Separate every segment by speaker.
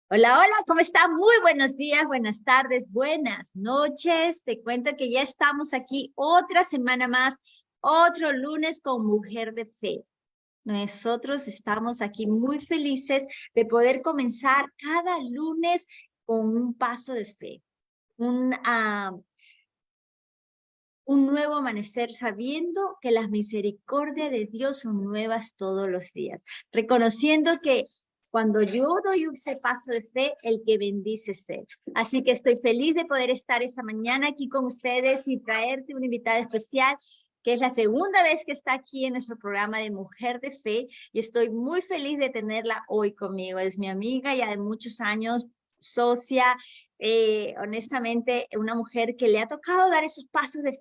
Speaker 1: Hola, hola, ¿cómo está? Muy buenos días, buenas tardes, buenas noches. Te cuento que ya estamos aquí otra semana más, otro lunes con Mujer de Fe. Nosotros estamos aquí muy felices de poder comenzar cada lunes con un paso de fe, un, ah, un nuevo amanecer, sabiendo que las misericordias de Dios son nuevas todos los días, reconociendo que cuando yo doy ese paso de fe, el que bendice es Él. Así que estoy feliz de poder estar esta mañana aquí con ustedes y traerte una invitada especial, que es la segunda vez que está aquí en nuestro programa de Mujer de Fe, y estoy muy feliz de tenerla hoy conmigo. Es mi amiga ya de muchos años, socia, honestamente, una mujer que le ha tocado dar esos pasos de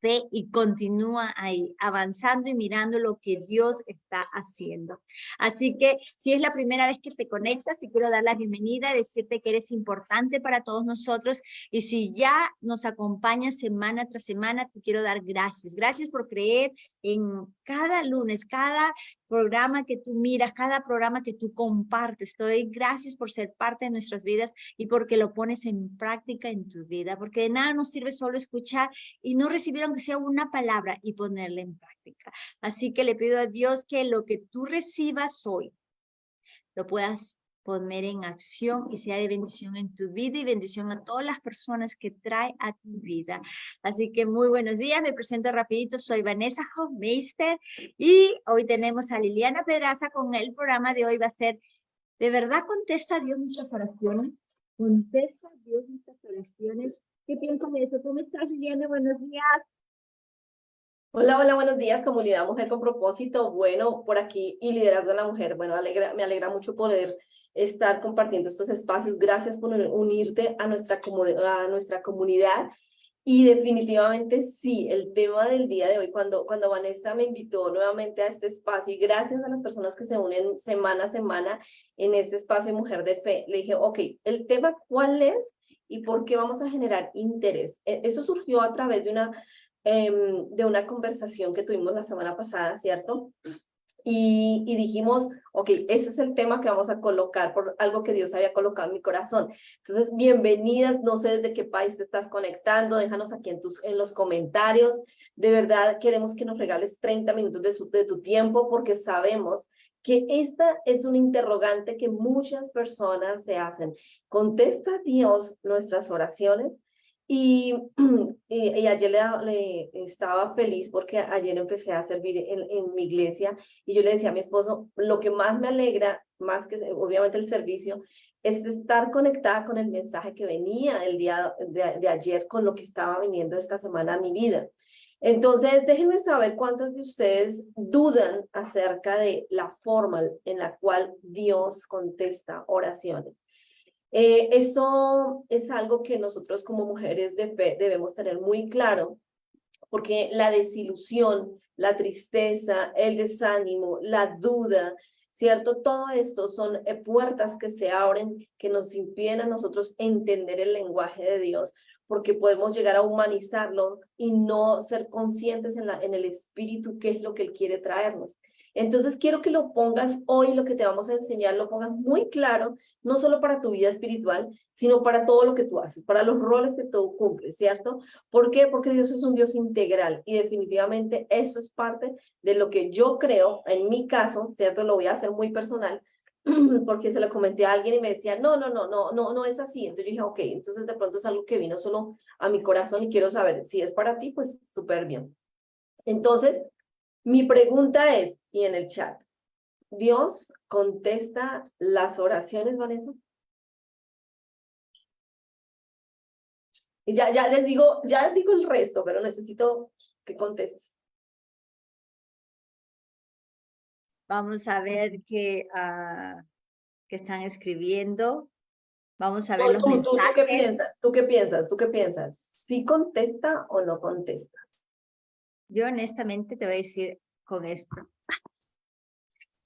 Speaker 1: fe y continúa ahí, avanzando y mirando lo que Dios está haciendo. Así que si es la primera vez que te conectas, te quiero dar la bienvenida, decirte que eres importante para todos nosotros, y si ya nos acompañas semana tras semana, te quiero dar gracias. Gracias por creer en cada lunes, cada programa que tú miras, cada programa que tú compartes. Te doy gracias por ser parte de nuestras vidas y porque lo pones en práctica en tu vida, porque de nada nos sirve solo escuchar y no recibir aunque sea una palabra y ponerla en práctica. Así que le pido a Dios que lo que tú recibas hoy lo puedas poner en acción y sea de bendición en tu vida y bendición a todas las personas que trae a tu vida. Así que muy buenos días, me presento rapidito, soy Vanessa Hofmeister y hoy tenemos a Liliana Pedraza con el programa de hoy. Va a ser, ¿de verdad contesta Dios nuestras oraciones? ¿Contesta Dios nuestras oraciones? ¿Qué piensas de eso? ¿Cómo estás, Liliana? Buenos días.
Speaker 2: Hola, hola, buenos días, comunidad Mujer con Propósito. Bueno, por aquí y Liderazgo de la Mujer. Bueno, me alegra mucho poder estar compartiendo estos espacios. Gracias por unirte a a nuestra comunidad. Y definitivamente sí, el tema del día de hoy, cuando Vanessa me invitó nuevamente a este espacio, y gracias a las personas que se unen semana a semana en este espacio Mujer de Fe, le dije, ok, el tema cuál es y por qué vamos a generar interés. Esto surgió a través de una conversación que tuvimos la semana pasada, ¿cierto? Y dijimos, ok, ese es el tema que vamos a colocar por algo que Dios había colocado en mi corazón. Entonces, bienvenidas, no sé desde qué país te estás conectando, déjanos aquí en los comentarios. De verdad, queremos que nos regales 30 minutos de tu tiempo porque sabemos que esta es un interrogante que muchas personas se hacen. ¿Contesta Dios nuestras oraciones? Y, y ayer le estaba feliz porque ayer empecé a servir en mi iglesia y yo le decía a mi esposo, lo que más me alegra, más que obviamente el servicio, es estar conectada con el mensaje que venía el día de ayer, con lo que estaba viniendo esta semana a mi vida. Entonces, déjenme saber cuántas de ustedes dudan acerca de la forma en la cual Dios contesta oraciones. Eso es algo que nosotros como mujeres de fe debemos tener muy claro, porque la desilusión, la tristeza, el desánimo, la duda, ¿cierto? Todo esto son puertas que se abren, que nos impiden a nosotros entender el lenguaje de Dios, porque podemos llegar a humanizarlo y no ser conscientes en el espíritu, qué es lo que Él quiere traernos. Entonces quiero que lo pongas hoy, lo que te vamos a enseñar, lo pongas muy claro, no solo para tu vida espiritual, sino para todo lo que tú haces, para los roles que tú cumples, ¿cierto? ¿Por qué? Porque Dios es un Dios integral y definitivamente eso es parte de lo que yo creo, en mi caso, ¿cierto? Lo voy a hacer muy personal, porque se lo comenté a alguien y me decía, no es así. Entonces yo dije, ok, entonces de pronto es algo que vino solo a mi corazón y quiero saber si es para ti, pues súper bien. Entonces, mi pregunta es, y en el chat, ¿Dios contesta las oraciones, Vanessa? Y ya les digo el resto, pero necesito que contestes.
Speaker 1: Vamos a ver qué están escribiendo. Vamos a ver
Speaker 2: No,
Speaker 1: los
Speaker 2: tú qué
Speaker 1: mensajes.
Speaker 2: piensas, tú qué piensas, tú qué piensas. ¿Sí contesta o no contesta?
Speaker 1: Yo honestamente te voy a decir con esto.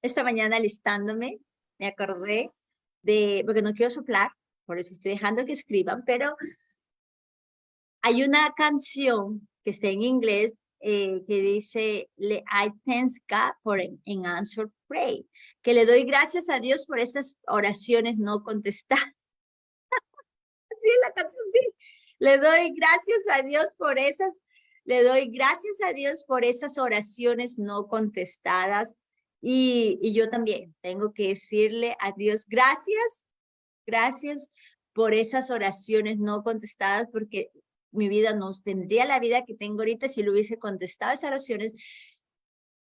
Speaker 1: Esta mañana listándome, me acordé porque no quiero soplar, por eso estoy dejando que escriban, pero hay una canción que está en inglés que dice, I thank God for an answered prayer, que le doy gracias a Dios por esas oraciones no contestadas. Así es la canción, sí. Le doy gracias a Dios por esas, le doy gracias a Dios por esas oraciones no contestadas. Y yo también tengo que decirle a Dios, gracias por esas oraciones no contestadas, porque mi vida no tendría la vida que tengo ahorita si lo hubiese contestado esas oraciones.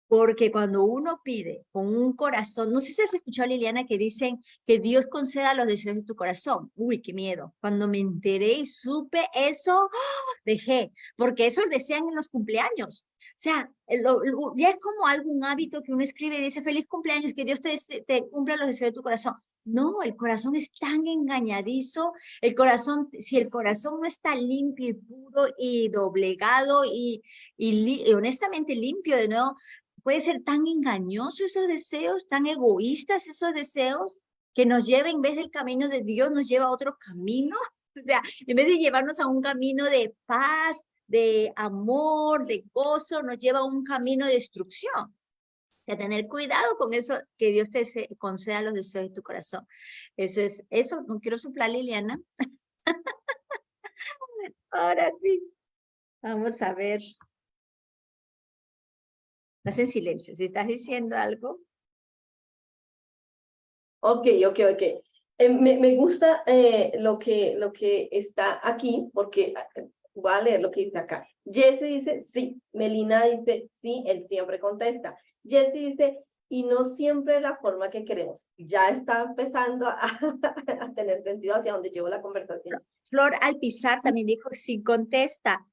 Speaker 1: Porque cuando uno pide con un corazón, no sé si has escuchado, Liliana, que dicen que Dios conceda los deseos de tu corazón. Uy, qué miedo. Cuando me enteré y supe eso, ¡oh! Dejé, porque eso desean en los cumpleaños. O sea, ya es como algún hábito que uno escribe y dice, feliz cumpleaños, que Dios te cumpla los deseos de tu corazón. No, el corazón es tan engañadizo, el corazón, si el corazón no está limpio y puro y doblegado y honestamente limpio de nuevo, puede ser tan engañoso esos deseos, tan egoístas esos deseos, que nos lleva en vez del camino de Dios, nos lleva a otro camino. O sea, en vez de llevarnos a un camino de paz, de amor, de gozo, nos lleva a un camino de destrucción. O sea, tener cuidado con eso, que Dios te conceda los deseos de tu corazón. Eso, no quiero soplar, Liliana. Ahora sí, vamos a ver. Estás en silencio, si estás diciendo algo.
Speaker 2: Ok. Me gusta lo que está aquí, porque voy a leer lo que dice acá. Jesse dice, sí. Melina dice, sí, él siempre contesta. Jesse dice, y no siempre la forma que queremos. Ya está empezando a tener sentido hacia dónde llevo la conversación.
Speaker 1: Flor Alpizar también dijo, sí contesta.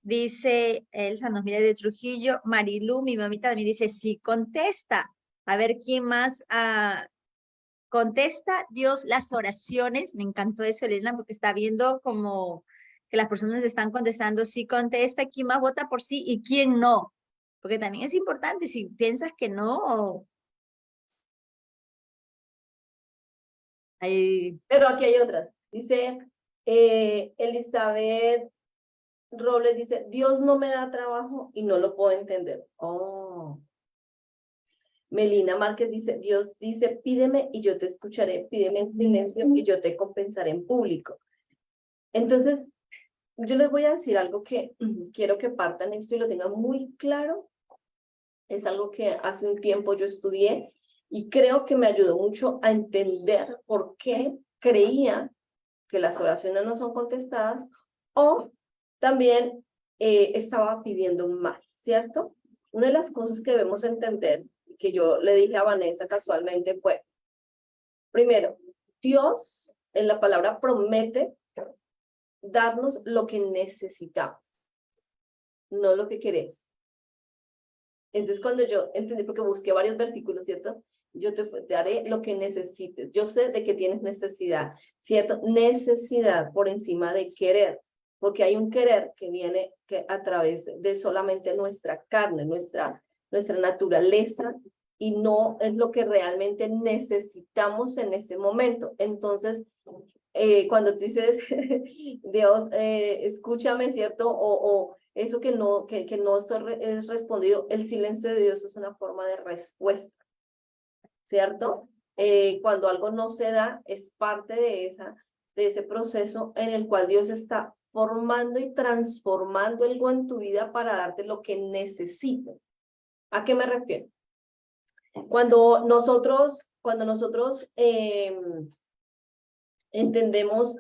Speaker 1: Dice Elsa, nos mira de Trujillo. Marilu, mi mamita, también dice, sí contesta. A ver quién más contesta. Dios las oraciones. Me encantó eso, Elena, porque está viendo como que las personas están contestando, sí contesta. ¿Quién más vota por sí y quién no? Porque también es importante, si piensas que no.
Speaker 2: Pero aquí hay otras. Dice Elizabeth Robles, dice, Dios no me da trabajo y no lo puedo entender. Oh. Melina Márquez dice, Dios dice, pídeme y yo te escucharé, pídeme en silencio y yo te compensaré en público. Entonces, yo les voy a decir algo que quiero que partan esto y lo tengan muy claro. Es algo que hace un tiempo yo estudié y creo que me ayudó mucho a entender por qué creía que las oraciones no son contestadas, o también estaba pidiendo mal, ¿cierto? Una de las cosas que debemos entender, que yo le dije a Vanessa casualmente, fue, primero, Dios en la palabra promete darnos lo que necesitamos, no lo que queremos. Entonces cuando yo entendí, porque busqué varios versículos, ¿cierto? Yo te daré lo que necesites. Yo sé de que tienes necesidad, ¿cierto? Necesidad por encima de querer, porque hay un querer que viene a través de solamente nuestra carne, nuestra naturaleza, y no es lo que realmente necesitamos en ese momento. Entonces, cuando tú dices, Dios, escúchame, ¿cierto? O eso que no es respondido, el silencio de Dios es una forma de respuesta, ¿cierto? Cuando algo no se da, es parte de ese proceso en el cual Dios está formando y transformando algo en tu vida para darte lo que necesitas. ¿A qué me refiero? Cuando nosotros entendemos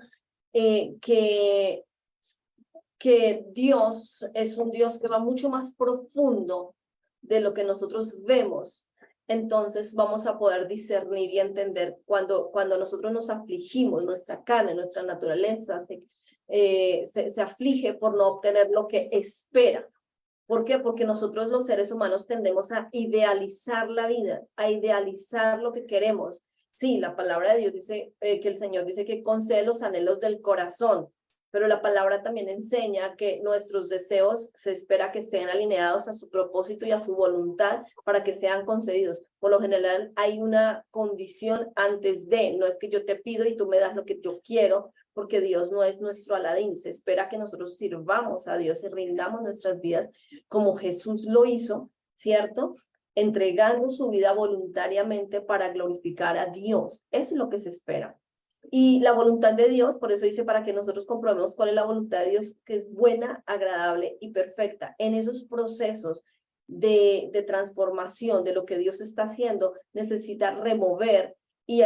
Speaker 2: que Dios es un Dios que va mucho más profundo de lo que nosotros vemos, entonces vamos a poder discernir y entender cuando nosotros nos afligimos, nuestra carne, nuestra naturaleza se aflige por no obtener lo que espera. ¿Por qué? Porque nosotros los seres humanos tendemos a idealizar la vida, a idealizar lo que queremos. Sí, la palabra de Dios dice que el Señor dice que concede los anhelos del corazón, pero la palabra también enseña que nuestros deseos se espera que estén alineados a su propósito y a su voluntad para que sean concedidos. Por lo general hay una condición antes de, no es que yo te pido y tú me das lo que yo quiero, porque Dios no es nuestro Aladín, se espera que nosotros sirvamos a Dios y rindamos nuestras vidas como Jesús lo hizo, ¿cierto? Entregando su vida voluntariamente para glorificar a Dios. Eso es lo que se espera. Y la voluntad de Dios, por eso dice, para que nosotros comprobemos cuál es la voluntad de Dios, que es buena, agradable y perfecta. En esos procesos de transformación de lo que Dios está haciendo, necesita remover y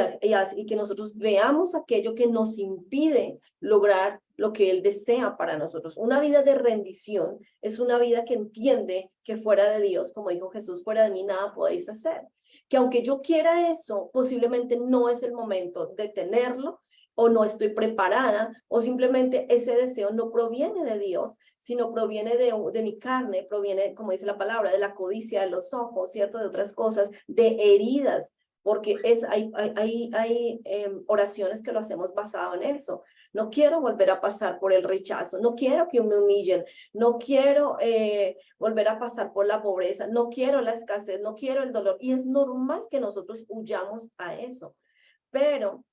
Speaker 2: que nosotros veamos aquello que nos impide lograr lo que Él desea para nosotros. Una vida de rendición es una vida que entiende que fuera de Dios, como dijo Jesús, fuera de mí nada podéis hacer. Que aunque yo quiera eso, posiblemente no es el momento de tenerlo, o no estoy preparada, o simplemente ese deseo no proviene de Dios, sino proviene de mi carne, proviene, como dice la palabra, de la codicia de los ojos, ¿cierto? De otras cosas, de heridas, porque hay oraciones que lo hacemos basado en eso. No quiero volver a pasar por el rechazo, no quiero que me humillen, no quiero volver a pasar por la pobreza, no quiero la escasez, no quiero el dolor. Y es normal que nosotros huyamos a eso, pero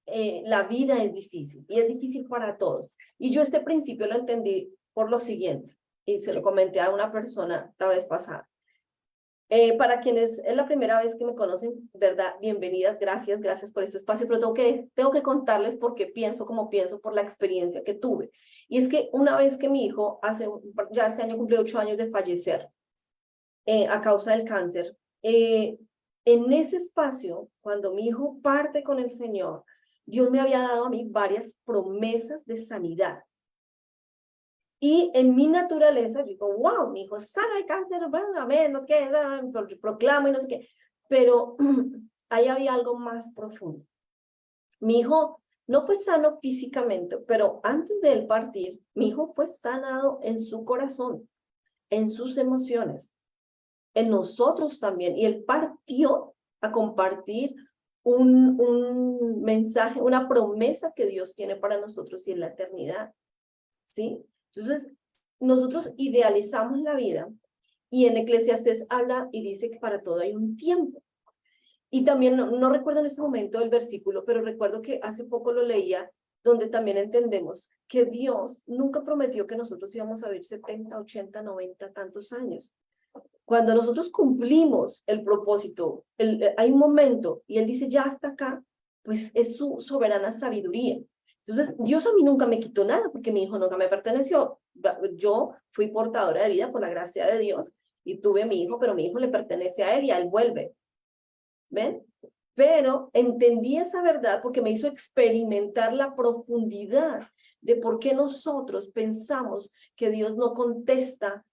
Speaker 2: la vida es difícil y es difícil para todos. Y yo este principio lo entendí por lo siguiente, y se lo comenté a una persona la vez pasada. Para quienes es la primera vez que me conocen, ¿verdad? Bienvenidas, gracias por este espacio, pero tengo que contarles por qué pienso como pienso, por la experiencia que tuve. Y es que una vez que mi hijo, ya este año cumplió 8 años de fallecer a causa del cáncer, en ese espacio, cuando mi hijo parte con el Señor, Dios me había dado a mí varias promesas de sanidad. Y en mi naturaleza, digo, wow, mi hijo es sano de cáncer, bueno, amén, no sé qué, proclamo y no sé qué. Pero ahí había algo más profundo. Mi hijo no fue sano físicamente, pero antes de él partir, mi hijo fue sanado en su corazón, en sus emociones, en nosotros también. Y él partió a compartir un mensaje, una promesa que Dios tiene para nosotros y en la eternidad, ¿sí? Entonces, nosotros idealizamos la vida y en Eclesiastés habla y dice que para todo hay un tiempo. Y también, no recuerdo en este momento el versículo, pero recuerdo que hace poco lo leía, donde también entendemos que Dios nunca prometió que nosotros íbamos a vivir 70, 80, 90, tantos años. Cuando nosotros cumplimos el propósito, hay un momento y Él dice, ya hasta acá, pues es su soberana sabiduría. Entonces, Dios a mí nunca me quitó nada porque mi hijo nunca me perteneció. Yo fui portadora de vida por la gracia de Dios y tuve a mi hijo, pero mi hijo le pertenece a Él y a Él vuelve. ¿Ven? Pero entendí esa verdad porque me hizo experimentar la profundidad de por qué nosotros pensamos que Dios no contesta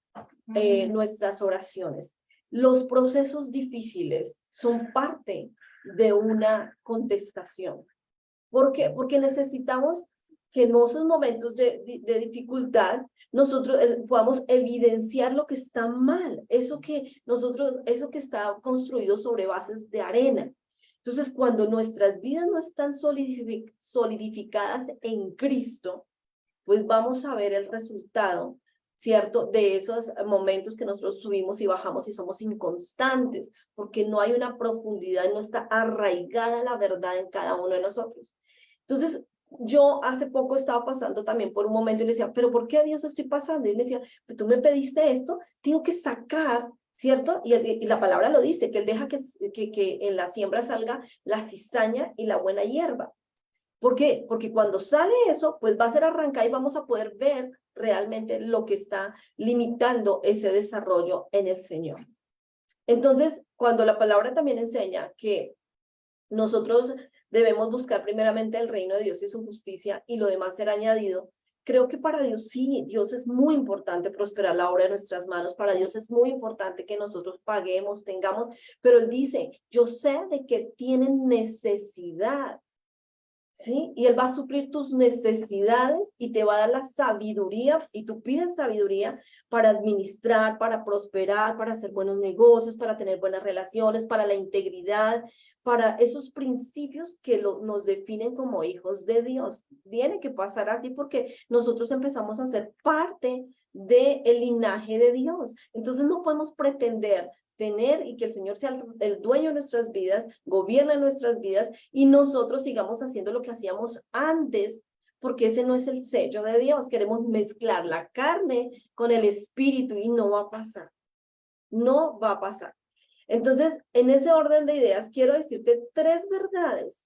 Speaker 2: nuestras oraciones. Los procesos difíciles son parte de una contestación. ¿Por qué? Porque necesitamos que en esos momentos de dificultad nosotros podamos evidenciar lo que está mal, eso que está construido sobre bases de arena. Entonces, cuando nuestras vidas no están solidificadas en Cristo, pues vamos a ver el resultado, ¿cierto? De esos momentos que nosotros subimos y bajamos y somos inconstantes, porque no hay una profundidad, no está arraigada la verdad en cada uno de nosotros. Entonces, yo hace poco estaba pasando también por un momento y le decía, ¿pero por qué a Dios estoy pasando? Y él me decía, pues tú me pediste esto, tengo que sacar, ¿cierto? Y la palabra lo dice, que Él deja que en la siembra salga la cizaña y la buena hierba. ¿Por qué? Porque cuando sale eso, pues va a ser arrancar y vamos a poder ver realmente lo que está limitando ese desarrollo en el Señor. Entonces, cuando la palabra también enseña que nosotros debemos buscar primeramente el reino de Dios y su justicia y lo demás será añadido, creo que para Dios sí, Dios es muy importante prosperar la obra de nuestras manos, para Dios es muy importante que nosotros paguemos, tengamos, pero Él dice, yo sé de que tienen necesidad, ¿sí? Y Él va a suplir tus necesidades y te va a dar la sabiduría, y tú pides sabiduría para administrar, para prosperar, para hacer buenos negocios, para tener buenas relaciones, para la integridad, para esos principios que nos definen como hijos de Dios. Tiene que pasar así porque nosotros empezamos a ser parte del linaje de Dios. Entonces no podemos pretender tener y que el Señor sea el dueño de nuestras vidas, gobierne nuestras vidas y nosotros sigamos haciendo lo que hacíamos antes, porque ese no es el sello de Dios. Queremos mezclar la carne con el espíritu y no va a pasar. No va a pasar. Entonces, en ese orden de ideas, quiero decirte 3 verdades,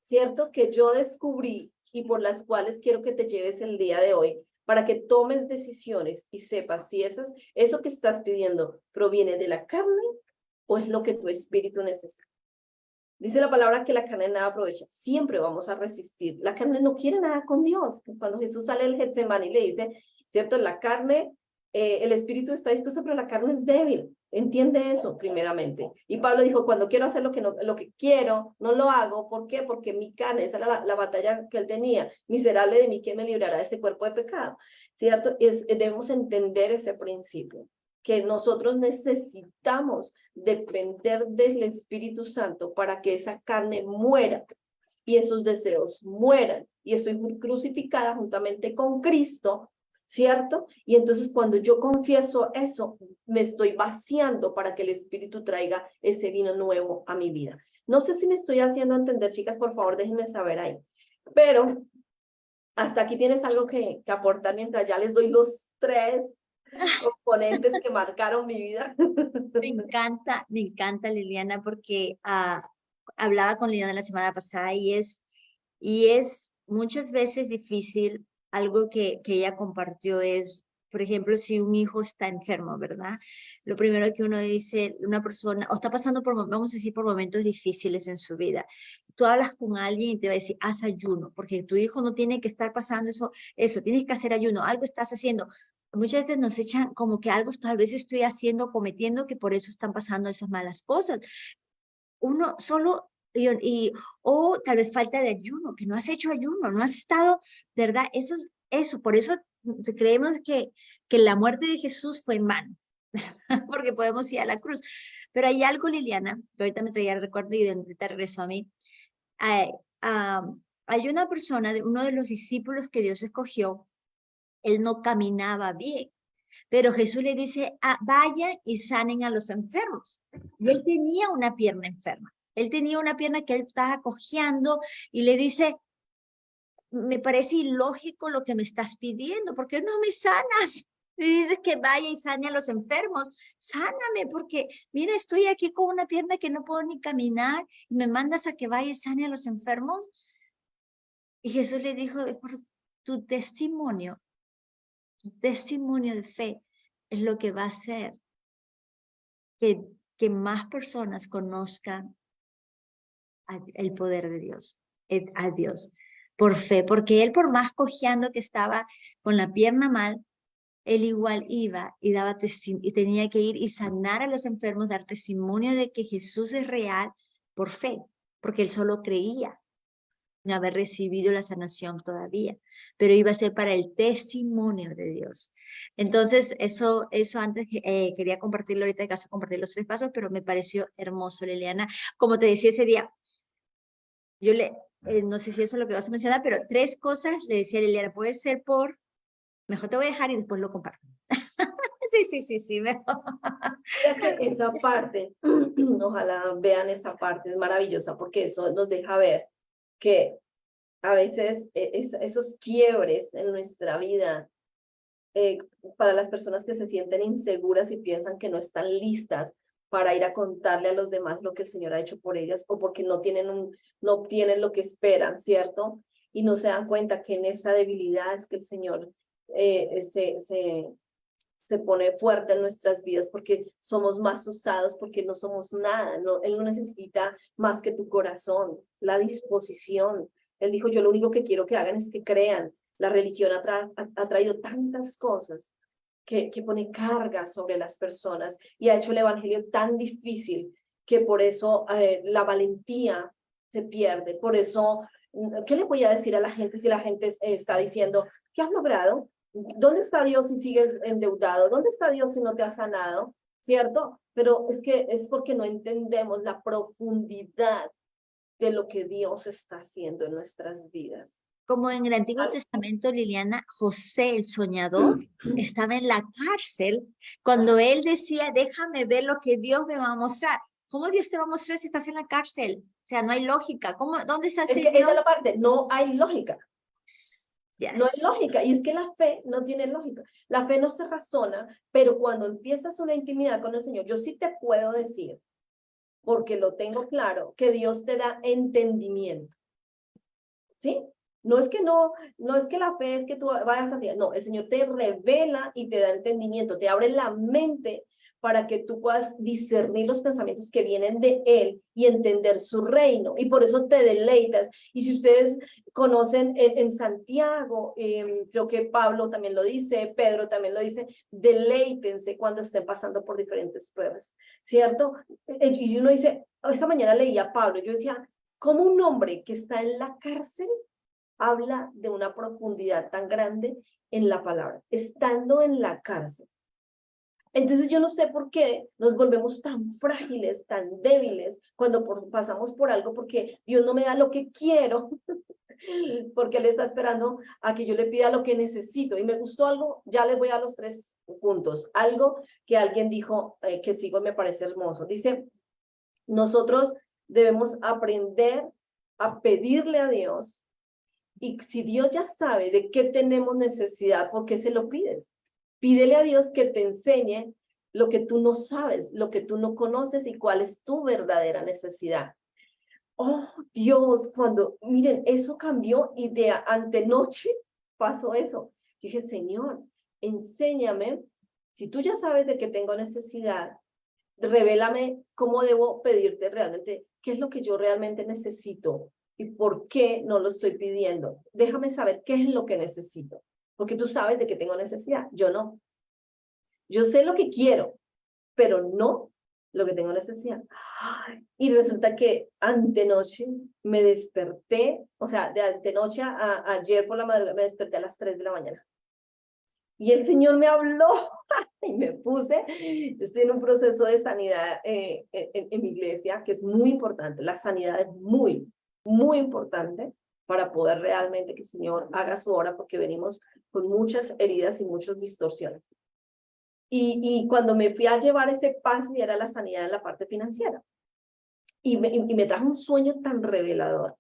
Speaker 2: ¿cierto? Que yo descubrí y por las cuales quiero que te lleves el día de hoy para que tomes decisiones y sepas si eso que estás pidiendo proviene de la carne o es lo que tu espíritu necesita. Dice la palabra que la carne nada aprovecha. Siempre vamos a resistir. La carne no quiere nada con Dios. Cuando Jesús sale del Getsemaní le dice, ¿cierto? La carne, el espíritu está dispuesto, pero la carne es débil. Entiende eso primeramente. Y Pablo dijo, cuando quiero hacer lo que quiero, no lo hago. ¿Por qué? Porque mi carne, esa era la batalla que él tenía. Miserable de mí, ¿quién me librará de este cuerpo de pecado? ¿Cierto? Debemos entender ese principio, que nosotros necesitamos depender del Espíritu Santo para que esa carne muera y esos deseos mueran. Y estoy crucificada juntamente con Cristo, ¿cierto? Y entonces cuando yo confieso eso, me estoy vaciando para que el Espíritu traiga ese vino nuevo a mi vida. No sé si me estoy haciendo entender, chicas, por favor, déjenme saber ahí. Pero hasta aquí tienes algo que aportar mientras ya les doy los 3 componentes que marcaron mi vida.
Speaker 1: Me encanta Liliana, porque hablaba con Liliana la semana pasada y es muchas veces difícil. Algo que ella compartió es, por ejemplo, si un hijo está enfermo, ¿verdad? Lo primero que uno dice, una persona, o está pasando por, vamos a decir, por momentos difíciles en su vida. Tú hablas con alguien y te va a decir, haz ayuno, porque tu hijo no tiene que estar pasando eso, tienes que hacer ayuno, algo estás haciendo. Muchas veces nos echan como que algo tal vez estoy haciendo, cometiendo, que por eso están pasando esas malas cosas. Uno solo, o tal vez falta de ayuno, que no has hecho ayuno, no has estado, ¿verdad? Eso, por eso creemos que la muerte de Jesús fue en vano, porque podemos ir a la cruz. Pero hay algo, Liliana, que ahorita me traía el recuerdo y ahorita regresó a mí. Hay, hay una persona, uno de los discípulos que Dios escogió, él no caminaba bien. Pero Jesús le dice, vayan y sanen a los enfermos. Y él tenía una pierna enferma. Él tenía una pierna que él estaba cojeando y le dice, me parece ilógico lo que me estás pidiendo, ¿por qué no me sanas? Y dices que vaya y sane a los enfermos, sáname, porque mira, estoy aquí con una pierna que no puedo ni caminar y me mandas a que vaya y sane a los enfermos. Y Jesús le dijo, por tu testimonio de fe es lo que va a hacer que más personas conozcan el poder de Dios, a Dios, por fe, porque él por más cojeando que estaba con la pierna mal, él igual iba y daba y tenía que ir y sanar a los enfermos, dar testimonio de que Jesús es real por fe, porque él solo creía sin haber recibido la sanación todavía, pero iba a ser para el testimonio de Dios. Entonces, eso antes quería compartirlo ahorita de casa, compartir los 3 pasos, pero me pareció hermoso, Liliana. Como te decía ese día, yo no sé si eso es lo que vas a mencionar, pero 3 cosas le decía a Liliana, puede ser mejor te voy a dejar y después lo comparto. Sí, mejor.
Speaker 2: Mira que esa parte, ojalá vean esa parte, es maravillosa porque eso nos deja ver que a veces esos quiebres en nuestra vida, para las personas que se sienten inseguras y piensan que no están listas para ir a contarle a los demás lo que el Señor ha hecho por ellas o porque no obtienen lo que esperan, ¿cierto? Y no se dan cuenta que en esa debilidad es que el Señor se pone fuerte en nuestras vidas porque somos más usados, porque no somos nada, Él no necesita más que tu corazón, la disposición. Él dijo, yo lo único que quiero que hagan es que crean. La religión ha traído tantas cosas que pone carga sobre las personas y ha hecho el evangelio tan difícil que por eso la valentía se pierde, por eso ¿qué le voy a decir a la gente si la gente está diciendo, ¿qué has logrado? ¿Dónde está Dios si sigues endeudado? ¿Dónde está Dios si no te has sanado? ¿Cierto? Pero es que es porque no entendemos la profundidad de lo que Dios está haciendo en nuestras vidas.
Speaker 1: Como en el Antiguo Testamento, Liliana, José el soñador estaba en la cárcel cuando él decía, déjame ver lo que Dios me va a mostrar. ¿Cómo Dios te va a mostrar si estás en la cárcel? O sea, no hay lógica. ¿Dónde está
Speaker 2: Es
Speaker 1: ese
Speaker 2: que esa es
Speaker 1: Dios?
Speaker 2: la parte, no hay lógica. No hay
Speaker 1: Yes.
Speaker 2: lógica, y es que la fe no tiene lógica. La fe no se razona, pero cuando empiezas una intimidad con el Señor, yo sí te puedo decir, porque lo tengo claro, que Dios te da entendimiento. ¿Sí? No es que no es que la fe es que tú vayas a hacer, no, el Señor te revela y te da entendimiento, te abre la mente para que tú puedas discernir los pensamientos que vienen de Él y entender su reino. Y por eso te deleitas. Y si ustedes conocen en Santiago, creo que Pablo también lo dice, Pedro también lo dice, deleítense cuando estén pasando por diferentes pruebas, ¿cierto? Y si uno dice, esta mañana leía a Pablo, yo decía, ¿cómo un hombre que está en la cárcel habla de una profundidad tan grande en la palabra, estando en la cárcel? Entonces yo no sé por qué nos volvemos tan frágiles, tan débiles cuando pasamos por algo, porque Dios no me da lo que quiero, porque Él está esperando a que yo le pida lo que necesito. Y me gustó algo, ya les voy a los 3 puntos, algo que alguien dijo que sigo, me parece hermoso. Dice, nosotros debemos aprender a pedirle a Dios, y si Dios ya sabe de qué tenemos necesidad, ¿por qué se lo pides? Pídele a Dios que te enseñe lo que tú no sabes, lo que tú no conoces y cuál es tu verdadera necesidad. Oh, Dios, miren, eso cambió y de antenoche pasó eso. Yo dije, Señor, enséñame, si tú ya sabes de que tengo necesidad, revélame cómo debo pedirte realmente, qué es lo que yo realmente necesito y por qué no lo estoy pidiendo. Déjame saber qué es lo que necesito, porque tú sabes de que tengo necesidad, yo no. Yo sé lo que quiero, pero no lo que tengo necesidad. Y resulta que antenoche me desperté, o sea, de antenoche a ayer por la madrugada me desperté a las 3 de la mañana. Y el Señor me habló y me puse, yo estoy en un proceso de sanidad en mi iglesia, que es muy importante. La sanidad es muy, muy importante para poder realmente que el Señor haga su obra, porque venimos con muchas heridas y muchas distorsiones. Y cuando me fui a llevar ese paso, y era la sanidad en la parte financiera. Y me trajo un sueño tan revelador,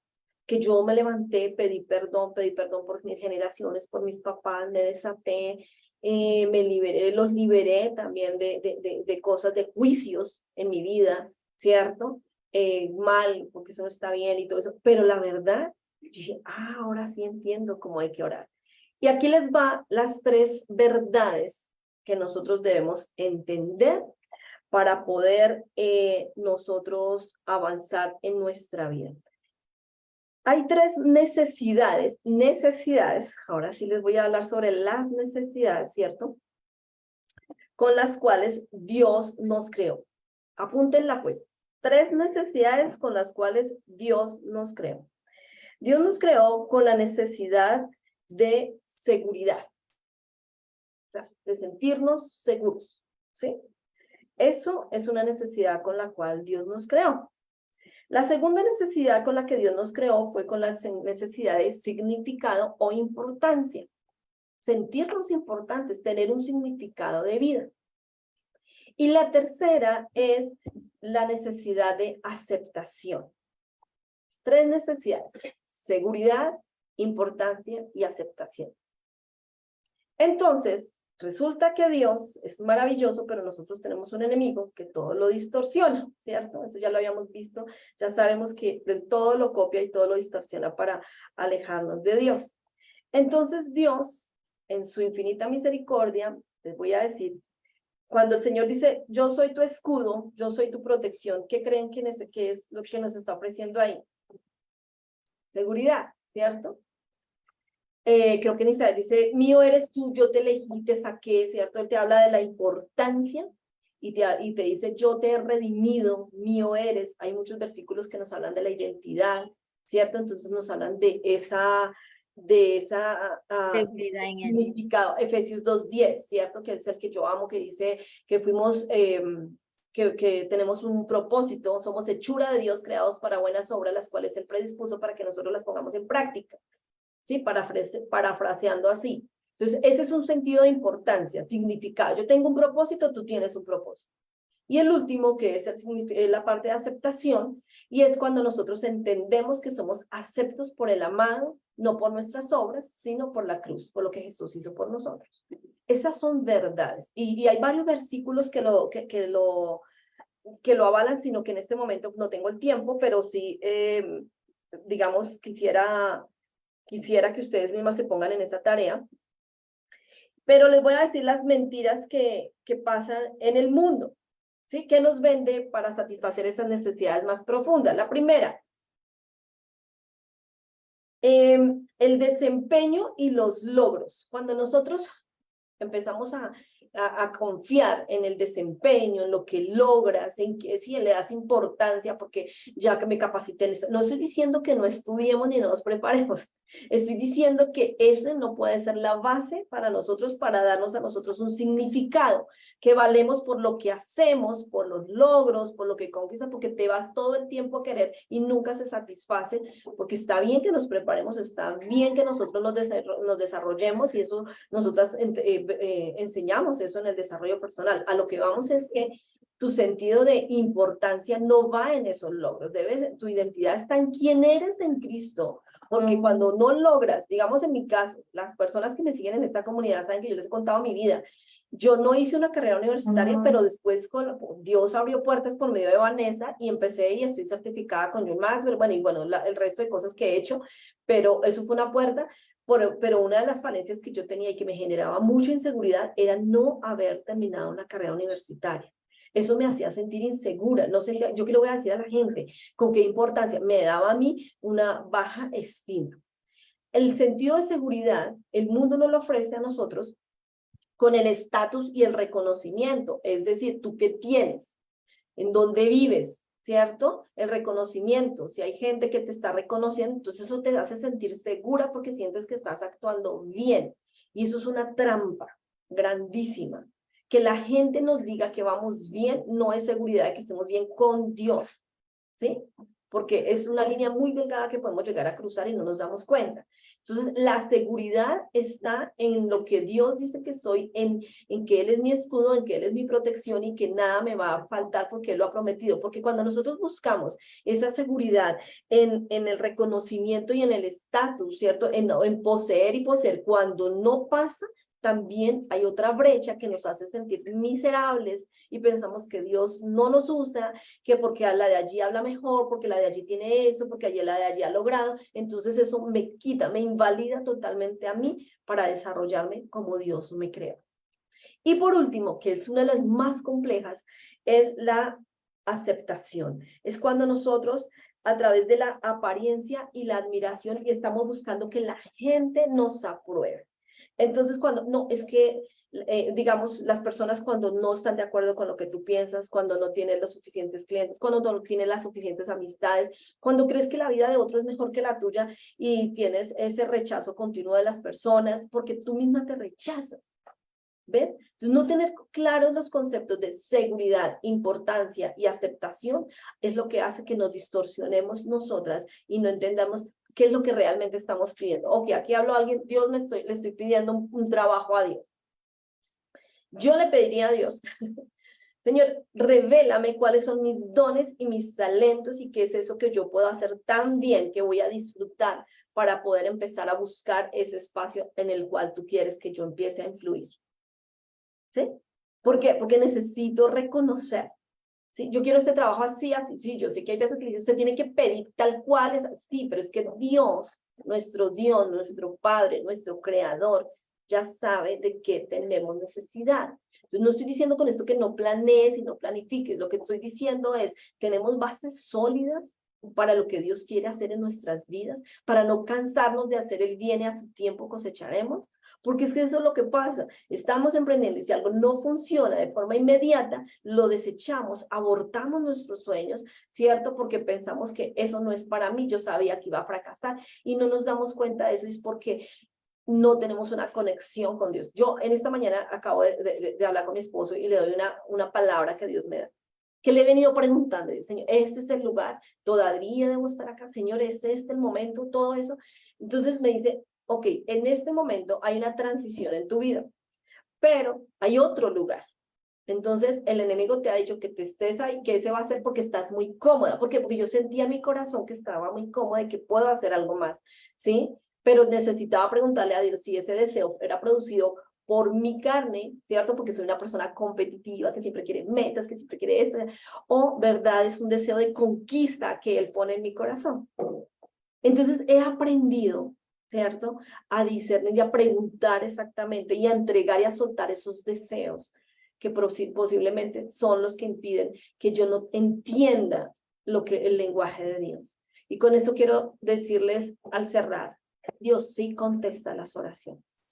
Speaker 2: que yo me levanté, pedí perdón por mis generaciones, por mis papás, me desaté, me liberé, los liberé también de cosas, de juicios en mi vida, ¿cierto? Mal, porque eso no está bien y todo eso. Pero la verdad, dije, ahora sí entiendo cómo hay que orar. Y aquí les va las 3 verdades que nosotros debemos entender para poder nosotros avanzar en nuestra vida. Hay 3 necesidades, ahora sí les voy a hablar sobre las necesidades, ¿cierto? Con las cuales Dios nos creó. Apúntenla pues, 3 necesidades con las cuales Dios nos creó. Dios nos creó con la necesidad de seguridad, o sea, de sentirnos seguros, ¿sí? Eso es una necesidad con la cual Dios nos creó. La segunda necesidad con la que Dios nos creó fue con la necesidad de significado o importancia. Sentirnos importantes, tener un significado de vida. Y la tercera es la necesidad de aceptación. 3 necesidades: seguridad, importancia y aceptación. Entonces, resulta que Dios es maravilloso, pero nosotros tenemos un enemigo que todo lo distorsiona, ¿cierto? Eso ya lo habíamos visto, ya sabemos que todo lo copia y todo lo distorsiona para alejarnos de Dios. Entonces Dios, en su infinita misericordia, les voy a decir, cuando el Señor dice, yo soy tu escudo, yo soy tu protección, ¿qué creen que es lo que nos está ofreciendo ahí? Seguridad, ¿cierto? Creo que en Isaías dice, mío eres tú, yo te elegí, te saqué, ¿cierto? Él te habla de la importancia y te dice, yo te he redimido, mío eres. Hay muchos versículos que nos hablan de la identidad, ¿cierto? Entonces nos hablan de esa
Speaker 1: Seguridad en él.
Speaker 2: significado, Efesios 2:10, ¿cierto? Que es el que yo amo, que dice que fuimos, que tenemos un propósito, somos hechura de Dios, creados para buenas obras, las cuales Él predispuso para que nosotros las pongamos en práctica, ¿sí? Parafraseando así. Entonces, ese es un sentido de importancia, significado. Yo tengo un propósito, tú tienes un propósito. Y el último, que es la parte de aceptación, y es cuando nosotros entendemos que somos aceptos por el amado, no por nuestras obras, sino por la cruz, por lo que Jesús hizo por nosotros. Esas son verdades. Y hay varios versículos que lo avalan, sino que en este momento no tengo el tiempo, pero sí, digamos, quisiera que ustedes mismas se pongan en esa tarea. Pero les voy a decir las mentiras que pasan en el mundo, ¿sí? ¿Qué nos vende para satisfacer esas necesidades más profundas? La primera, el desempeño y los logros. Cuando nosotros empezamos a confiar en el desempeño, en lo que logras, en que si le das importancia porque ya que me capacité en eso. No estoy diciendo que no estudiemos ni no nos preparemos. Estoy diciendo que ese no puede ser la base para nosotros, para darnos a nosotros un significado, que valemos por lo que hacemos, por los logros, por lo que conquistas, porque te vas todo el tiempo a querer y nunca se satisface, porque está bien que nos preparemos, está bien que nosotros nos desarrollemos, y eso nosotras enseñamos eso en el desarrollo personal. A lo que vamos es que tu sentido de importancia no va en esos logros. Tu identidad está en quién eres en Cristo. Porque cuando no logras, digamos en mi caso, las personas que me siguen en esta comunidad saben que yo les he contado mi vida. Yo no hice una carrera universitaria, pero después Dios abrió puertas por medio de Vanessa y empecé y estoy certificada con John Maxwell, bueno, y bueno, el resto de cosas que he hecho, pero eso fue una puerta. Pero una de las falencias que yo tenía y que me generaba mucha inseguridad era no haber terminado una carrera universitaria. Eso me hacía sentir insegura. No sé, yo qué le voy a decir a la gente, con qué importancia. Me daba a mí una baja estima. El sentido de seguridad, el mundo nos lo ofrece a nosotros con el estatus y el reconocimiento. Es decir, tú qué tienes, en dónde vives, ¿cierto? El reconocimiento, si hay gente que te está reconociendo, entonces eso te hace sentir segura porque sientes que estás actuando bien. Y eso es una trampa grandísima. Que la gente nos diga que vamos bien no es seguridad de que estemos bien con Dios, ¿sí? Porque es una línea muy delgada que podemos llegar a cruzar y no nos damos cuenta. Entonces, la seguridad está en lo que Dios dice que soy, en que Él es mi escudo, en que Él es mi protección y que nada me va a faltar porque Él lo ha prometido. Porque cuando nosotros buscamos esa seguridad en el reconocimiento y en el estatus, ¿cierto? En poseer y poseer, cuando no pasa, también hay otra brecha que nos hace sentir miserables y pensamos que Dios no nos usa, que porque la de allí habla mejor, porque la de allí tiene eso, porque la de allí ha logrado. Entonces eso me quita, me invalida totalmente a mí para desarrollarme como Dios me crea. Y por último, que es una de las más complejas, es la aceptación. Es cuando nosotros, a través de la apariencia y la admiración, y estamos buscando que la gente nos apruebe. Entonces, no, es que, digamos, las personas cuando no están de acuerdo con lo que tú piensas, cuando no tienen los suficientes clientes, cuando no tienen las suficientes amistades, cuando crees que la vida de otro es mejor que la tuya y tienes ese rechazo continuo de las personas porque tú misma te rechazas. ¿Ves? Entonces, no tener claros los conceptos de seguridad, importancia y aceptación es lo que hace que nos distorsionemos nosotras y no entendamos qué es lo que realmente estamos pidiendo. Ok, aquí hablo a alguien, Dios, le estoy pidiendo un trabajo a Dios. Yo le pediría a Dios, Señor, revélame cuáles son mis dones y mis talentos y qué es eso que yo puedo hacer tan bien que voy a disfrutar para poder empezar a buscar ese espacio en el cual tú quieres que yo empiece a influir. ¿Sí? ¿Por qué? Porque necesito reconocer. ¿Sí? Yo quiero este trabajo así, así. Sí, yo sé que hay veces que usted tiene que pedir tal cual es así, pero es que Dios, nuestro Padre, nuestro Creador, ya sabe de qué tenemos necesidad. Entonces, no estoy diciendo con esto que no planees y no planifiques. Lo que estoy diciendo es, tenemos bases sólidas para lo que Dios quiere hacer en nuestras vidas, para no cansarnos de hacer el bien y a su tiempo cosecharemos. Porque es que eso es lo que pasa. Estamos emprendiendo y si algo no funciona de forma inmediata, lo desechamos, abortamos nuestros sueños, ¿cierto? Porque pensamos que eso no es para mí, yo sabía que iba a fracasar y no nos damos cuenta de eso, es porque no tenemos una conexión con Dios. Yo en esta mañana acabo de hablar con mi esposo y le doy una palabra que Dios me da, que le he venido preguntando, Señor, este es el lugar, todavía debo estar acá, Señor, este es el momento, todo eso. Entonces me dice, ok, en este momento hay una transición en tu vida, pero hay otro lugar. Entonces el enemigo te ha dicho que te estés ahí, que ese va a ser porque estás muy cómoda. ¿Por qué? Porque yo sentía en mi corazón que estaba muy cómoda y que puedo hacer algo más, ¿sí? Pero necesitaba preguntarle a Dios si ese deseo era producido por mi carne, ¿cierto? Porque soy una persona competitiva, que siempre quiere metas, que siempre quiere esto, o verdad es un deseo de conquista que Él pone en mi corazón. Entonces he aprendido, ¿cierto? A discernir y a preguntar exactamente y a entregar y a soltar esos deseos que posiblemente son los que impiden que yo no entienda lo que el lenguaje de Dios. Y con esto quiero decirles al cerrar, Dios sí contesta las oraciones.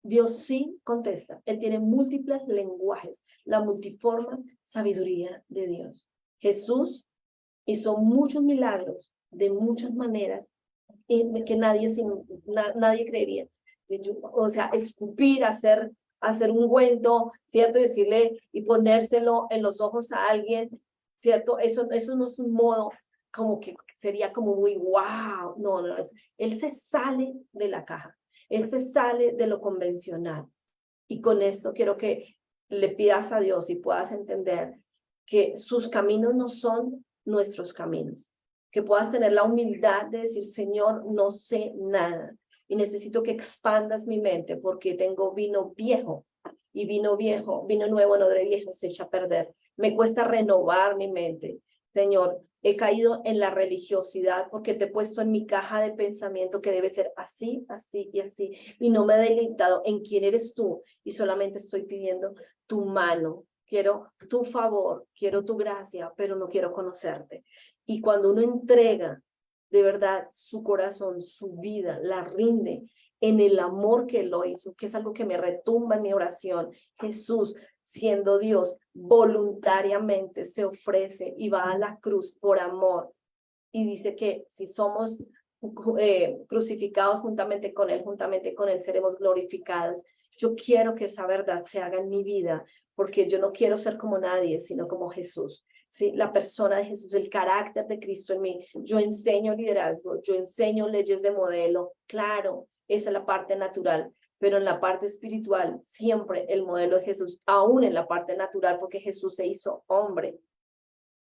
Speaker 2: Dios sí contesta. Él tiene múltiples lenguajes, la multiforme sabiduría de Dios. Jesús hizo muchos milagros de muchas maneras que nadie creería. O sea, escupir, hacer un ungüento, ¿cierto? Decirle y ponérselo en los ojos a alguien, ¿cierto? Eso no es un modo como que sería como muy wow. No, no, él se sale de la caja, él se sale de lo convencional. Y con esto quiero que le pidas a Dios y puedas entender que sus caminos no son nuestros caminos, que puedas tener la humildad de decir, Señor, no sé nada y necesito que expandas mi mente porque tengo vino viejo y vino nuevo no de viejo se echa a perder. Me cuesta renovar mi mente. Señor, he caído en la religiosidad porque te he puesto en mi caja de pensamiento que debe ser así, así y así y no me he deleitado en quién eres tú y solamente estoy pidiendo tu mano. Quiero tu favor, quiero tu gracia, pero no quiero conocerte. Y cuando uno entrega de verdad su corazón, su vida, la rinde en el amor que Él lo hizo, que es algo que me retumba en mi oración. Jesús, siendo Dios, voluntariamente se ofrece y va a la cruz por amor. Y dice que si somos crucificados juntamente con Él seremos glorificados. Yo quiero que esa verdad se haga en mi vida, porque yo no quiero ser como nadie, sino como Jesús. ¿Sí? La persona de Jesús, el carácter de Cristo en mí. Yo enseño liderazgo, yo enseño leyes de modelo. Claro, esa es la parte natural, pero en la parte espiritual, siempre el modelo de Jesús, aún en la parte natural, porque Jesús se hizo hombre.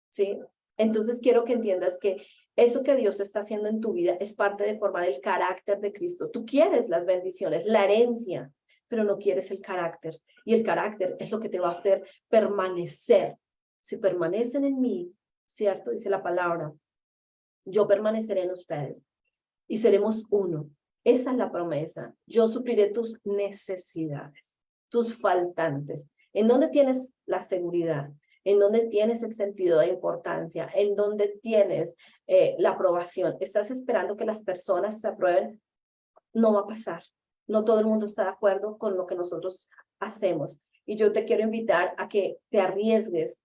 Speaker 2: ¿Sí? Entonces quiero que entiendas que eso que Dios está haciendo en tu vida es parte de formar el carácter de Cristo. Tú quieres las bendiciones, la herencia, pero no quieres el carácter. Y el carácter es lo que te va a hacer permanecer. Si permanecen en mí, ¿cierto? Dice la palabra, yo permaneceré en ustedes y seremos uno. Esa es la promesa. Yo supliré tus necesidades, tus faltantes. ¿En dónde tienes la seguridad? ¿En dónde tienes el sentido de importancia? ¿En dónde tienes la aprobación? ¿Estás esperando que las personas se aprueben? No va a pasar. No todo el mundo está de acuerdo con lo que nosotros hacemos. Y yo te quiero invitar a que te arriesgues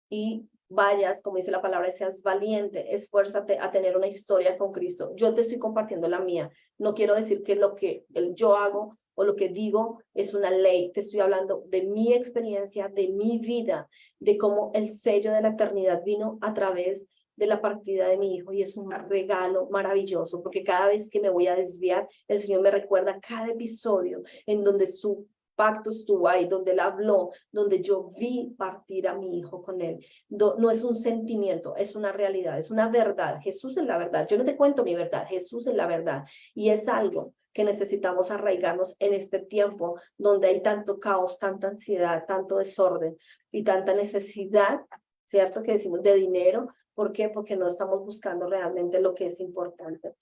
Speaker 2: y vayas, como dice la palabra, seas valiente, esfuérzate a tener una historia con Cristo. Yo te estoy compartiendo la mía. No quiero decir que lo que yo hago o lo que digo es una ley. Te estoy hablando de mi experiencia, de mi vida, de cómo el sello de la eternidad vino a través de la partida de mi hijo y es un regalo maravilloso porque cada vez que me voy a desviar, el Señor me recuerda cada episodio en donde su pacto estuvo ahí, donde Él habló, donde yo vi partir a mi hijo con Él. No es un sentimiento, es una realidad, es una verdad. Jesús es la verdad. Yo no te cuento mi verdad, Jesús es la verdad. Y es algo que necesitamos arraigarnos en este tiempo donde hay tanto caos, tanta ansiedad, tanto desorden y tanta necesidad, ¿cierto? Que decimos de dinero. ¿Por qué? Porque no estamos buscando realmente lo que es importante.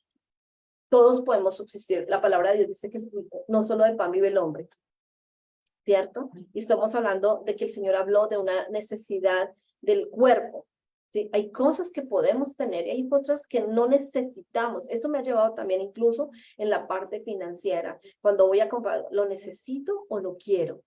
Speaker 2: Todos podemos subsistir. La palabra de Dios dice que no solo de pan vive el hombre, ¿cierto? Y estamos hablando de que el Señor habló de una necesidad del cuerpo, ¿sí? Hay cosas que podemos tener y hay otras que no necesitamos. Eso me ha llevado también incluso en la parte financiera. Cuando voy a comprar, ¿lo necesito o lo quiero?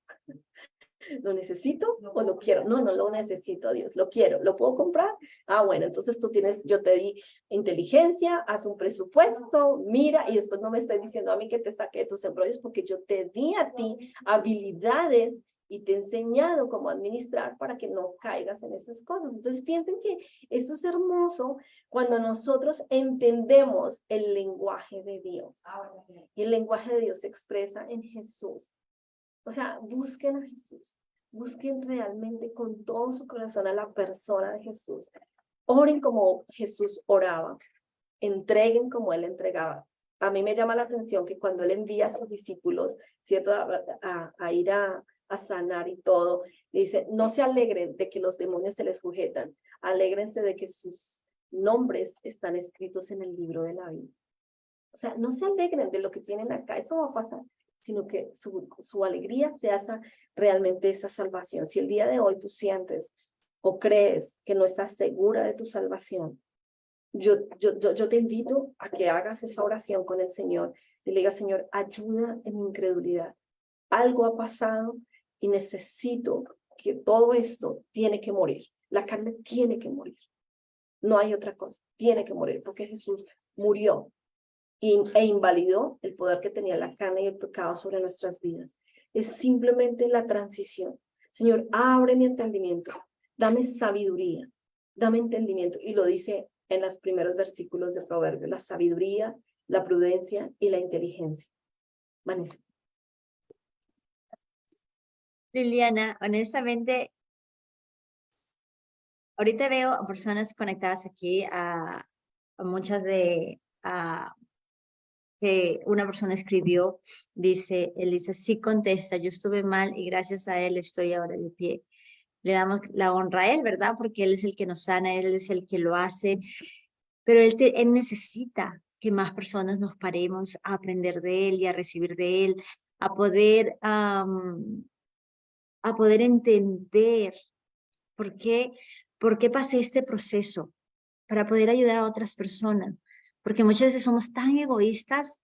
Speaker 2: ¿Lo necesito o lo quiero? No, no lo necesito, Dios, lo quiero. ¿Lo puedo comprar? Ah, bueno, entonces tú tienes, yo te di inteligencia, haz un presupuesto, mira, y después no me estés diciendo a mí que te saque de tus embrollos, porque yo te di a ti habilidades y te he enseñado cómo administrar para que no caigas en esas cosas. Entonces piensen que esto es hermoso cuando nosotros entendemos el lenguaje de Dios. Y el lenguaje de Dios se expresa en Jesús. O sea, busquen a Jesús, busquen realmente con todo su corazón a la persona de Jesús. Oren como Jesús oraba, entreguen como Él entregaba. A mí me llama la atención que cuando Él envía a sus discípulos, ¿cierto? A ir a sanar y todo, dice, no se alegren de que los demonios se les sujetan, alégrense de que sus nombres están escritos en el libro de la vida. O sea, no se alegren de lo que tienen acá, eso va a pasar, sino que su alegría se hace realmente esa salvación. Si el día de hoy tú sientes o crees que no estás segura de tu salvación, yo te invito a que hagas esa oración con el Señor y le digas, Señor, ayuda en mi incredulidad. Algo ha pasado y necesito que todo esto tiene que morir. La carne tiene que morir. No hay otra cosa. Tiene que morir porque Jesús murió e invalidó el poder que tenía la carne y el pecado sobre nuestras vidas. Es simplemente la transición. Señor, abre mi entendimiento, dame sabiduría, dame entendimiento. Y lo dice en los primeros versículos de Proverbios, la sabiduría, la prudencia y la inteligencia. Vanessa.
Speaker 1: Liliana, honestamente, ahorita veo a personas conectadas aquí, a muchas de, que una persona escribió, dice, Elisa, sí contesta, yo estuve mal y gracias a él estoy ahora de pie. Le damos la honra a él, ¿verdad? Porque él es el que nos sana, él es el que lo hace, pero él necesita que más personas nos paremos a aprender de él y a recibir de él, a poder entender por qué pasé este proceso, para poder ayudar a otras personas. Porque muchas veces somos tan egoístas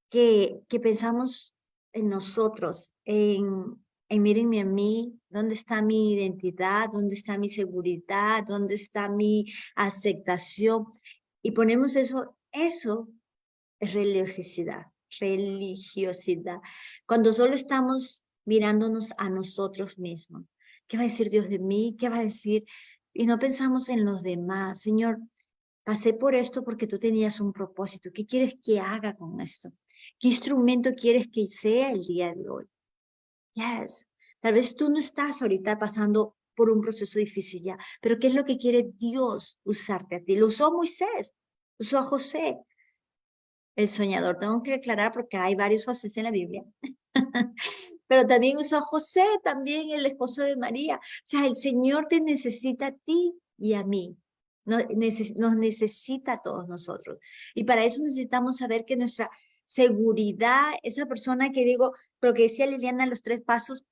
Speaker 1: que pensamos en nosotros, mírenme a mí, ¿dónde está mi identidad? ¿Dónde está mi seguridad? ¿Dónde está mi aceptación? Y ponemos eso es religiosidad, religiosidad. Cuando solo estamos mirándonos a nosotros mismos. ¿Qué va a decir Dios de mí? ¿Qué va a decir? Y no pensamos en los demás. Señor, pasé por esto porque tú tenías un propósito. ¿Qué quieres que haga con esto? ¿Qué instrumento quieres que sea el día de hoy? Yes. Tal vez tú no estás ahorita pasando por un proceso difícil ya, pero ¿qué es lo que quiere Dios usarte a ti? Lo usó Moisés, usó a José, el soñador. Tengo que aclarar porque hay varios José en la Biblia. Pero también usó a José, también el esposo de María. O sea, el Señor te necesita a ti y a mí. Nos necesita a todos nosotros. Y para eso necesitamos saber que nuestra seguridad, esa persona que digo, pero que decía Liliana, los 3 pasos,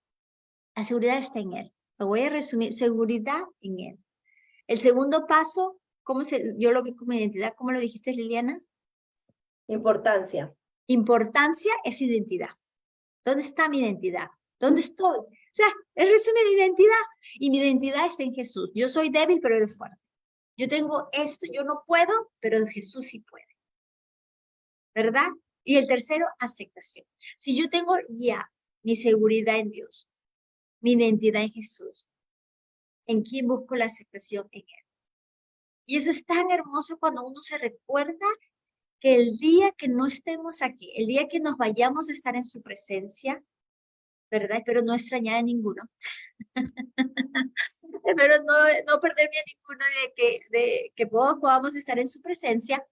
Speaker 1: la seguridad está en Él. Lo voy a resumir, seguridad en Él. El segundo paso, yo lo vi como identidad, ¿cómo lo dijiste, Liliana?
Speaker 2: Importancia.
Speaker 1: Importancia es identidad. ¿Dónde está mi identidad? ¿Dónde estoy? O sea, el resumen de identidad. Y mi identidad está en Jesús. Yo soy débil, pero eres fuerte. Yo tengo esto, yo no puedo, pero Jesús sí puede. ¿Verdad? Y el tercero, aceptación. Si yo tengo ya mi seguridad en Dios, mi identidad en Jesús, ¿en quién busco la aceptación? En Él. Y eso es tan hermoso cuando uno se recuerda que el día que no estemos aquí, el día que nos vayamos a estar en su presencia, ¿verdad? Espero no extrañar a ninguno. Espero no perderme a ninguno de que todos podamos estar en su presencia.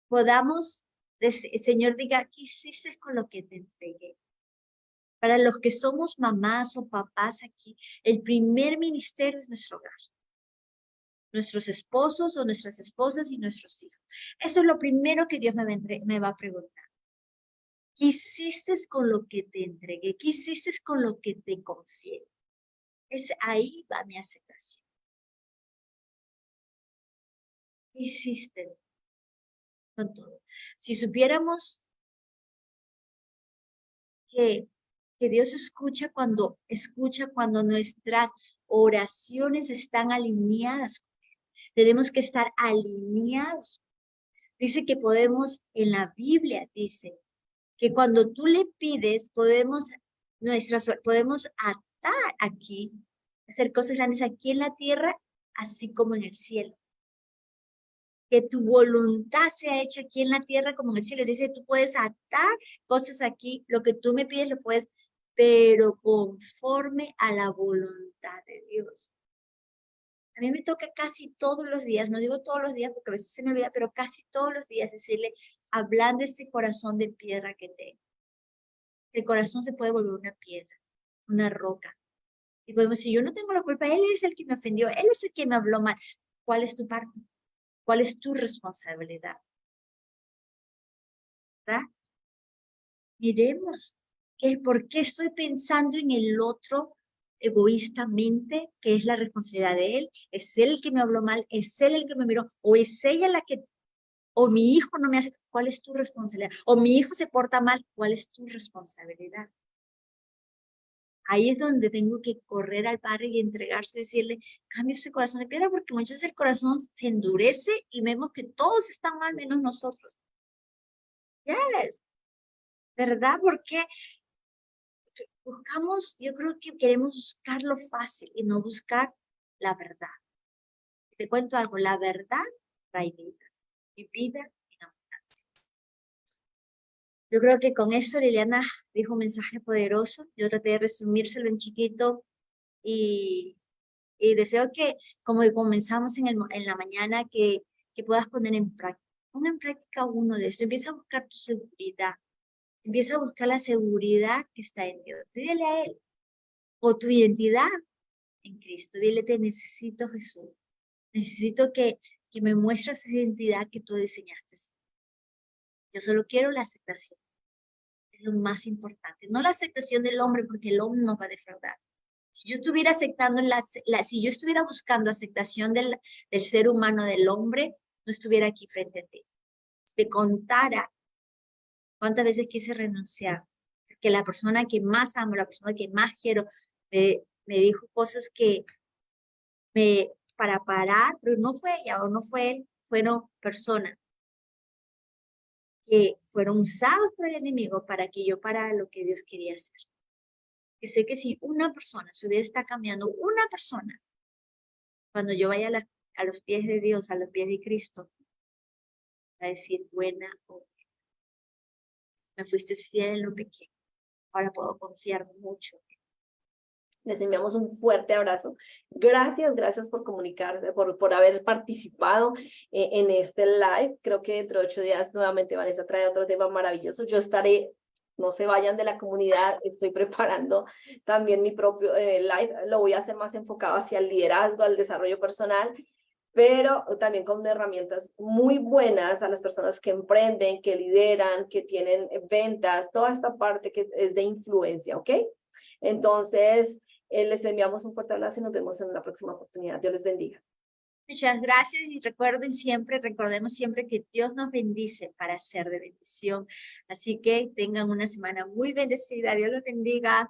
Speaker 1: Podamos, el Señor diga, ¿qué hiciste con lo que te entregué? Para los que somos mamás o papás aquí, el primer ministerio es nuestro hogar. Nuestros esposos o nuestras esposas y nuestros hijos. Eso es lo primero que Dios me va a preguntar. ¿Qué hiciste con lo que te entregué? ¿Qué hiciste con lo que te confié? Ahí va mi aceptación. ¿Qué hiciste con todo? Si supiéramos que Dios escucha cuando nuestras oraciones están alineadas. Tenemos que estar alineados. Dice que podemos, en la Biblia dice, que cuando tú le pides, podemos atar aquí, hacer cosas grandes aquí en la tierra, así como en el cielo. Que tu voluntad sea hecha aquí en la tierra como en el cielo. Dice, tú puedes atar cosas aquí, lo que tú me pides lo puedes, pero conforme a la voluntad de Dios. A mí me toca casi todos los días, no digo todos los días porque a veces se me olvida, pero casi todos los días decirle, hablando este corazón de piedra que tengo. El corazón se puede volver una piedra, una roca. Y podemos decir, yo no tengo la culpa, él es el que me ofendió, él es el que me habló mal. ¿Cuál es tu parte? ¿Cuál es tu responsabilidad? ¿Verdad? Miremos, ¿por qué estoy pensando en el otro egoístamente, que es la responsabilidad de él? ¿Es él el que me habló mal? ¿Es él el que me miró? ¿O es ella la que, o mi hijo no me hace? ¿Cuál es tu responsabilidad? ¿O mi hijo se porta mal? ¿Cuál es tu responsabilidad? Ahí es donde tengo que correr al Padre y entregarse y decirle, cambia ese corazón de piedra, porque muchas veces el corazón se endurece y vemos que todos están mal menos nosotros. Yes. ¿Verdad? Porque buscamos, yo creo que queremos buscar lo fácil y no buscar la verdad. Te cuento algo, la verdad trae vida y vida en abundancia. Yo creo que con eso Liliana dijo un mensaje poderoso. Yo traté de resumírselo en chiquito y deseo que, como comenzamos en la mañana, que puedas poner en práctica. Pon en práctica uno de estos. Empieza a buscar tu seguridad. Empieza a buscar la seguridad que está en Dios. Pídele a Él. O tu identidad en Cristo. Dile, te necesito, Jesús. Necesito que me muestres esa identidad que tú diseñaste. Yo solo quiero la aceptación. Es lo más importante. No la aceptación del hombre, porque el hombre nos va a defraudar. Si yo estuviera aceptando si yo estuviera buscando aceptación del ser humano, del hombre, no estuviera aquí frente a ti. Si te contara cuántas veces quise renunciar, que la persona que más amo, la persona que más quiero, me dijo cosas que para parar, pero no fue ella o no fue él, fueron personas que fueron usados por el enemigo para que yo parara lo que Dios quería hacer. Que sé que si una persona, su vida está cambiando, una persona, cuando yo vaya a los pies de Dios, a los pies de Cristo, va a decir, buena obra. Me fuiste fiel en lo pequeño. Ahora puedo confiar mucho.
Speaker 2: Les enviamos un fuerte abrazo. Gracias por comunicarse, por haber participado en este live. Creo que dentro de 8 días nuevamente Vanessa trae otro tema maravilloso. Yo estaré, no se vayan de la comunidad, estoy preparando también mi propio live. Lo voy a hacer más enfocado hacia el liderazgo, al desarrollo personal, pero también con herramientas muy buenas a las personas que emprenden, que lideran, que tienen ventas, toda esta parte que es de influencia, ¿ok? Entonces, les enviamos un fuerte abrazo y nos vemos en una próxima oportunidad. Dios les bendiga.
Speaker 1: Muchas gracias y recordemos siempre que Dios nos bendice para ser de bendición. Así que tengan una semana muy bendecida. Dios los bendiga.